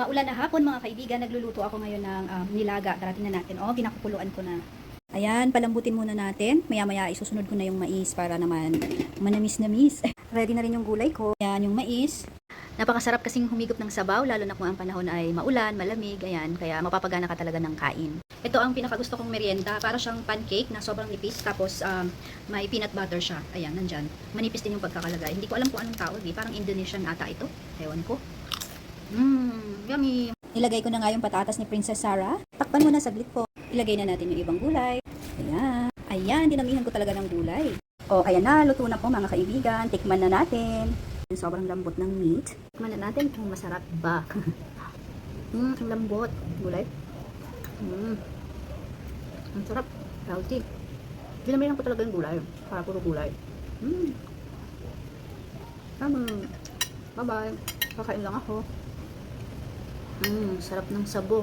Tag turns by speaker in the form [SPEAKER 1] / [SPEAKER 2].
[SPEAKER 1] Maulan na hapon mga kaibigan, nagluluto ako ngayon ng nilaga. Tara tingnan natin. Oh, pinakukuluan ko na. Ayan, palambutin muna natin. Maya-maya isusunod ko na yung mais para naman manamis-namis. Ready na rin yung gulay ko. Ayan, yung mais. Napakasarap kasing humigop ng sabaw, lalo na kung ang panahon ay maulan, malamig, ayan, kaya mapapagana ka talaga ng kain. Ito ang pinakagusto kong merienda, para siyang pancake na sobrang nipis, tapos may peanut butter siya. Ayan, nandyan. Manipis din yung pagkakalagay. Hindi ko alam kung anong tawag, parang Indonesian ata ito. Ewan ko. Yummy! Ilagay ko na nga yung patatas ni Princess Sarah. Takpan mo na saglit po. Ilagay na natin yung ibang gulay. Ayan. Ayan, dinamihan ko talaga ng gulay. O, ayan na, luto na po mga kaibigan. Tikman na natin. Sobrang lambot ng meat. Tikman na natin kung masarap ba. Ang lambot. Gulay. Ang sarap. Healthy. Dinamihan ko talaga yung gulay. Para puro gulay. Bye-bye. Kakain lang ako. Sarap ng sabo.